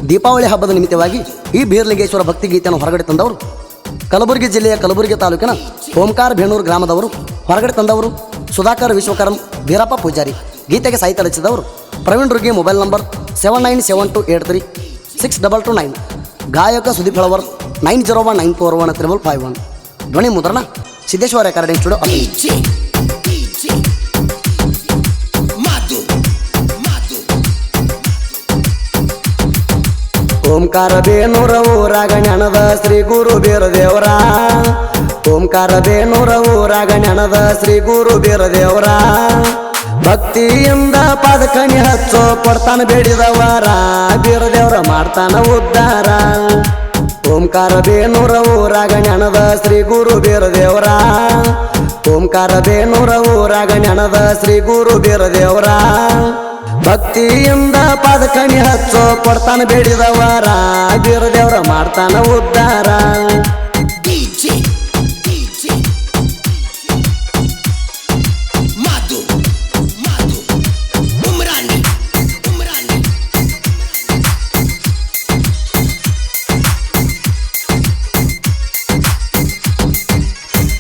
ದೀಪಾವಳಿ ಹಬ್ಬದ ನಿಮಿತ್ತವಾಗಿ ಈ ಬೀರಲಿಂಗೇಶ್ವರ ಭಕ್ತಿ ಗೀತೆಯನ್ನು ಹೊರಗಡೆ ತಂದವರು ಕಲಬುರಗಿ ಜಿಲ್ಲೆಯ ಕಲಬುರಗಿ ತಾಲೂಕಿನ ಓಂಕಾರ ಬೇಣೂರು ಗ್ರಾಮದವರು. ಹೊರಗಡೆ ತಂದವರು ಸುಧಾಕರ್ ವಿಶ್ವಕರ್ಮ ಬೀರಪ್ಪ ಪೂಜಾರಿ. ಗೀತೆಗೆ ಸಾಹಿತ್ಯ ರಚಿಸಿದವರು ಪ್ರವೀಣ್ ರುಗಿ. Mobile number 7972836229. ಗಾಯಕ ಸುದೀಪ್ ಹಳವರ್ 9019413551. ಧ್ವನಿ ಮುದ್ರಣ ಸಿದ್ದೇಶ್ವರ ರೆಕಾರ್ಡಿಂಗ್ ಸ್ಟುಡಿಯೋ ಅಪಿ. ಓಂಕಾರ ಬೇನೂರ ಊರಾಗ ನೆನದ ಶ್ರೀ ಗುರು ಬೀರದೇವರ. ಓಂಕಾರ ಬೇನೂರ ಊರಾಗ ನೆನದ ಶ್ರೀ ಗುರು ಬೀರದೇವರ. ಭಕ್ತಿಯಿಂದ ಪಾದಕನಿ ಹಚ್ಚೋ ಕೊಡ್ತಾನ ಬೇಡಿದವರ. ಬೀರದೇವರ ಮಾಡ್ತಾನ ಉದ್ಧಾರ. ಓಂಕಾರ ಬೇನೂರ ಊರಾಗ ನೆನದ ಶ್ರೀ ಗುರು ಬೀರದೇವರ. ಓಂಕಾರ ಬೇನೂರ ಊರಾಗ ನೆನದ ಶ್ರೀ ಗುರು ಬೀರದೇವರ. ಭಕ್ತಿಯಿಂದ ಪಾದಕನಿ ಹಚ್ಚೋ ಕೊಡ್ತಾನ ಬೇಡಿದವರ. ಬೀರದೇವರ ಮಾಡ್ತಾನ ಉದ್ಧಾರ.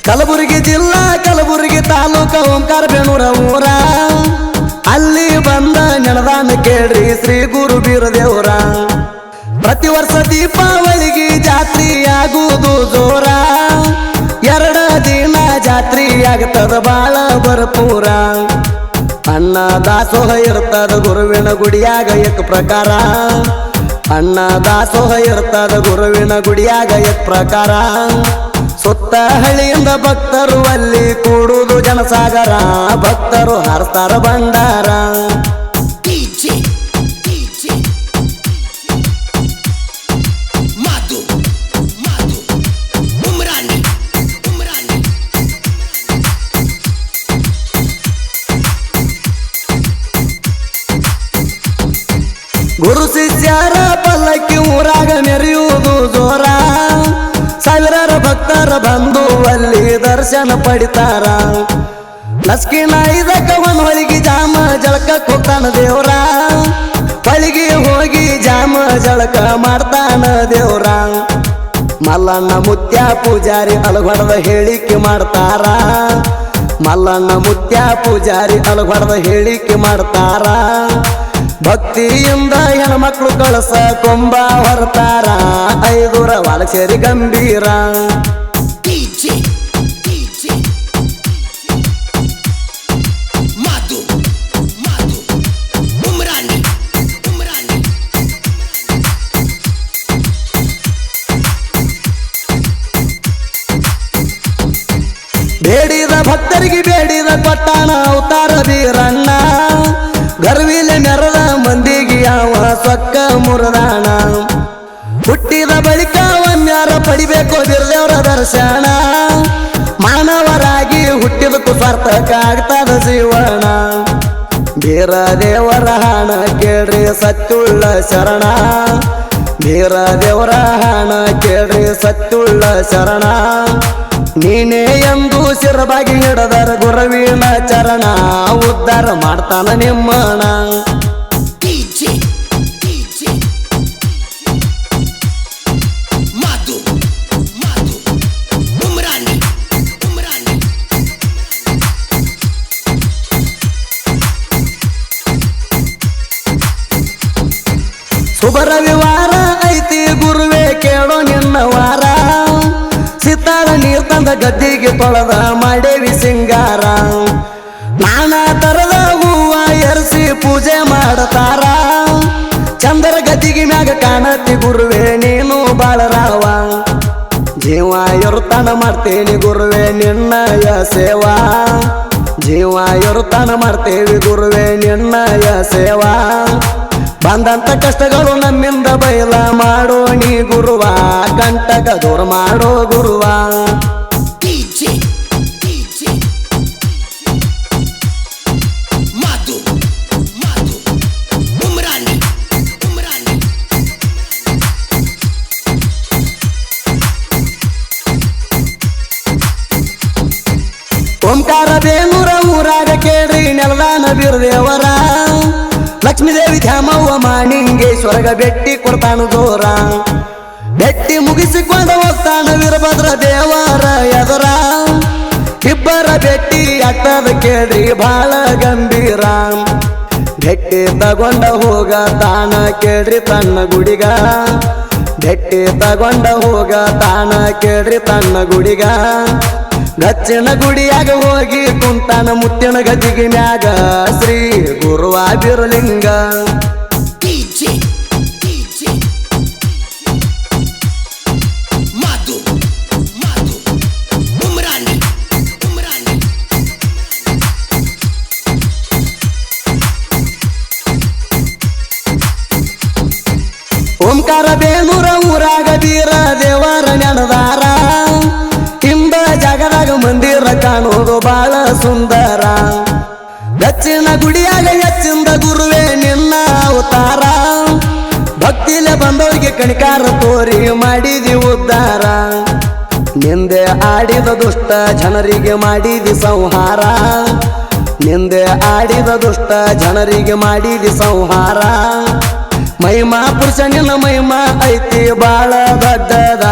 ಕಲಬುರಗಿ ಜಿಲ್ಲಾ ಕಲಬುರಗಿ ತಾಲೂಕ ಓಂಕಾರ ಬೇಣೂರ ಊರ. ಅಲ್ಲಿ ಬಂದ ನೆನದಾನ ಕೇಳ್ರಿ ಶ್ರೀ ಗುರು ಬೀರದೇವರ. ಪ್ರತಿ ವರ್ಷ ದೀಪಾವಳಿಗೆ ಜಾತ್ರೆ ಆಗುವುದು ಜೋರ. 2 ದಿನ ಜಾತ್ರೆ ಆಗ್ತದ ಬಾಳ ಭರಪೂರ. ಅನ್ನ ದಾಸೋಹ ಇರ್ತದ ಗುರುವಿನ ಗುಡಿಯಾಗ ಏಕ ಪ್ರಕಾರ. ಅನ್ನ ದಾಸೋಹ ಇರ್ತದ ಗುರುವಿನ ಗುಡಿಯಾಗ ಏಕ ಪ್ರಕಾರ. ಸುತ್ತ ಹಳ್ಳಿಯಿಂದ ಭಕ್ತರು ಅಲ್ಲಿ ಕೂಡುವುದು ಜನಸಾಗರ. ಭಕ್ತರು ಹಾರಿಸ್ತಾರ ಭಂಡಾರ. ಗುರು ಶಿಷ್ಯರ ಪಲ್ಲಕ್ಕಿ ಊರಾಗ ಮೆರೆಯುವುದು ಜೋರ. ಸಾವಿರಾರು ಭಕ್ತರ ಬಂದು ಅಲ್ಲಿ ದರ್ಶನ ಪಡಿತಾರ. ಲಸ್ಕಿನ ಇದಕ್ಕ ಒಂದು ಹೊಳಿಗೆ ಜಾಮ ಜಳಕಕ್ಕೆ ಹೋಗ್ತಾನ ದೇವ್ರ. ಹೊಳಿಗೆ ಹೋಗಿ ಜಾಮ ಜಳಕ ಮಾಡ್ತಾನ ದೇವ್ರ. ಮಲ್ಲಣ್ಣ ಮುತ್ಯ ಪೂಜಾರಿ ಅಲಗೊಡದ ಹೇಳಿಕೆ ಮಾಡ್ತಾರ. ಮಲ್ಲಣ್ಣ ಮುತ್ಯ ಪೂಜಾರಿ ಅಲಗೊಡದ ಹೇಳಿಕೆ ಮಾಡ್ತಾರ. ಭಕ್ತಿಯಿಂದ ಹೆಣ್ಮಕ್ಳು ಕಳಸ ಕೊಂಬ ಹೊರತಾರ. 5 ವಾಲ ಸೇರಿ ಗಂಭೀರ. ಬೇಡಿದ ಭಕ್ತರಿಗೆ ಬೇಡಿದ ಕೊಟ್ಟಾನ ಅವತಾರ ಬೀರಣ್ಣ. ಗರ್ವಿಲೆ ಮೆರದ ಮಂದಿಗೆ ಯಾವ ಸೊಕ್ಕ ಮುರದಾಣ. ಹುಟ್ಟಿದ ಬಳಿಕ ಒಮ್ಮ್ಯಾರ ಪಡಿಬೇಕು ಬೀರದೇವರ ದರ್ಶನ. ಮಾನವರಾಗಿ ಹುಟ್ಟಿದಕ್ಕೂ ಸಾರ್ಥಕ ಆಗ್ತದ ಜೀವನ. ಬೀರದೇವರ ಹಾಣ ಕೇಳ್ರಿ ಸತ್ಯುಳ್ಳ ಶರಣ. ಬೀರದೇವರ ಹಾಣ ಕೇಳ್ರಿ ಸತ್ಯುಳ್ಳ ಶರಣ. ನೀನೇ ಎಂದು ಶಿರಬಾಗಿ ಹಿಡದರ ಗುರುವಿನ ಚರಣ. ಉದ್ಧಾರ ಮಾಡ್ತಾನ ನಿಮ್ಮಣ. ಶುಭ ರವಿವಾರ ಐತಿ ಗುರುವೇ ಕೇಳೋ ನಿನ್ನ ವಾರ. ಸಿತಾರ ನೀರ್ ತಂದ ಗದ್ದಿಗೆ ತೊಳೆದ ಮಾಡೇವಿ ಸಿಂಗಾರ. ನಾನಾ ತರದ ಹೂವ ಎರಸಿ ಪೂಜೆ ಮಾಡತಾರ. ಚಂದರ ಗದ್ದಿಗೆ ಮ್ಯಾಗ ಕಾಣತಿ ಗುರುವೇ ನೀನು ಬಾಳರಾವ. ಜೀವ ಇರುತ್ತಾನ ಮಾಡ್ತೇನಿ ಗುರುವೇ ನಿನ್ನಯ ಸೇವಾ. ಜೀವ ಇರುತ್ತಾನ ಮಾಡ್ತೇವಿ ಗುರುವೇ ನಿನ್ನಯ ಸೇವಾ. ಬಂದಂತ ಕಷ್ಟಗಳು ನಮ್ಮಿಂದ ಬಯಲ ಮಾಡೋ ನೀ ಗುರುವ. ಕಂಟಕ ದೂರ ಮಾಡೋ ಗುರುವ. ಓಂಕಾರ ಬೇನೂರ ಊರಾಗ ಕೇಳ್ರಿ ನೆಲದಾನ ಬೀರದೇವರ. ಲಕ್ಷ್ಮೀದೇವಿ ಧ್ಯಾಮವ್ವ ಮಾಣಿಂಗ ಮಹಾಲಿಂಗೇಶ್ವರಗ ಬೆಟ್ಟಿ ಕೊಡ್ತಾನು ಜೋರ ಬೆಟ್ಟಿ ಮುಗಿಸಿಕೊಂಡು ಹೋಗ್ತಾನ ವೀರಭದ್ರ ದೇವರ ಎದರ ಇಬ್ಬರ ಬೆಟ್ಟಿ ಅಟ್ಟದ ಕೇಳ್ರಿ ಬಾಳ ಗಂಭೀರ ಬೆಟ್ಟಿ ತಗೊಂಡ ಹೋಗ ತಾನ ಕೇಳ್ರಿ ತನ್ನ ಗುಡಿಗ ಬೆಟ್ಟಿ ತಗೊಂಡ ಹೋಗ ತಾನ ಕೇಳ್ರಿ ತನ್ನ ಗುಡಿಗ ಗಚ್ಚಿನ ಗುಡಿಯಾಗ ಹೋಗಿ ಕುಂತಾನ ಮುತ್ತಿನ ಗದಿಗೆ ಮ್ಯಾಗ ಶ್ರೀ ಗುರುವಾಬಿರಲಿಂಗ ಓಂಕಾರ ಬೇನೂರ ಊರಾಗ ಬೀರ ದೇವರ ನೆನದಾರ ಇಂದ ಜಗದಾಗ ಮಂದಿರ ಕಾಣೋದು ಬಾಳ ಸುಂದರ ದಕ್ಷಿಣ ಗುಡಿಯಾಗ ಹೆಚ್ಚಿಂದ ಗುರುವೇ ನಿನ್ನ ಅವತಾರ ಭಕ್ತಿಲೆ ಬಂದವರಿಗೆ ಕಣಿಕಾರ ತೋರಿ ಮಾಡಿದಿ ಉದ್ಧಾರ ನಿಂದೆ ಆಡಿದ ದುಷ್ಟ ಜನರಿಗೆ ಮಾಡಿದಿ ಸಂಹಾರ ನಿಂದೆ ಆಡಿದ ದುಷ್ಟ ಜನರಿಗೆ ಮಾಡಿದಿ ಸಂಹಾರ ಮಹಿಮಾ ಪುರುಷ ನಿನ್ನ ಮಹಿಮಾ ಐತಿ ಬಾಳ ದೊಡ್ಡದ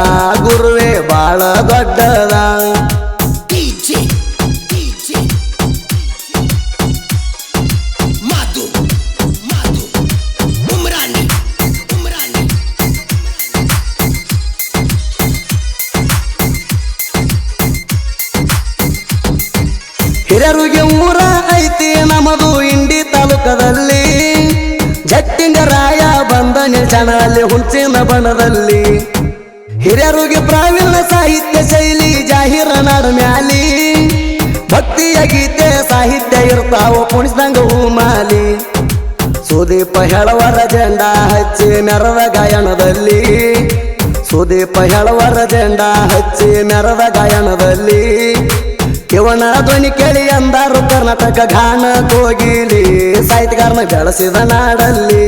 ಗುರುವೇ ಬಾಳ ದೊಡ್ಡದ ಹಿರಿಯರಿಗೆ ಊರ ಐತಿ ನಮ್ಮದು ಇಂಡಿ ತಾಲೂಕದಲ್ಲಿ ಜಟ್ಟಿಂಗರಾಯ ಬಂದ ನಿಲ್ಚಾಣಲ್ಲಿ ಹುಂಚಿನ ಬಣದಲ್ಲಿ ಹಿರಿಯರಿಗೆ ಪ್ರಾವೀಣ್ಯ ಸಾಹಿತ್ಯ ಶೈಲಿ ಜಾಹಿರ ನಾಡ ಮ್ಯಾಲಿ ಭಕ್ತಿಯ ಗೀತೆ ಸಾಹಿತ್ಯ ಇರ್ತಾವ ಕುಣಿಸ್ದಂಗ ಹೂಮಾಲಿ ಸುದೀಪ ಹೆಳವರ ಜೆಂಡ ಹಚ್ಚಿ ಮೆರದ ಗಾಯನದಲ್ಲಿ ಸುದೀಪ ಹೆಳವರ ಜೆಂಡ ಹಚ್ಚಿ ಮೆರದ ಗಾಯನದಲ್ಲಿ ಇವನ ಧ್ವನಿ ಕೇಳಿ ಅಂದಾರು ಕರ್ನಾಟಕ ಗಾನ ಕೋಗಿಲಿ ಸಾಹಿತ್ಯಗಾರನ ಬೆಳೆಸಿದ ನಾಡಲ್ಲಿ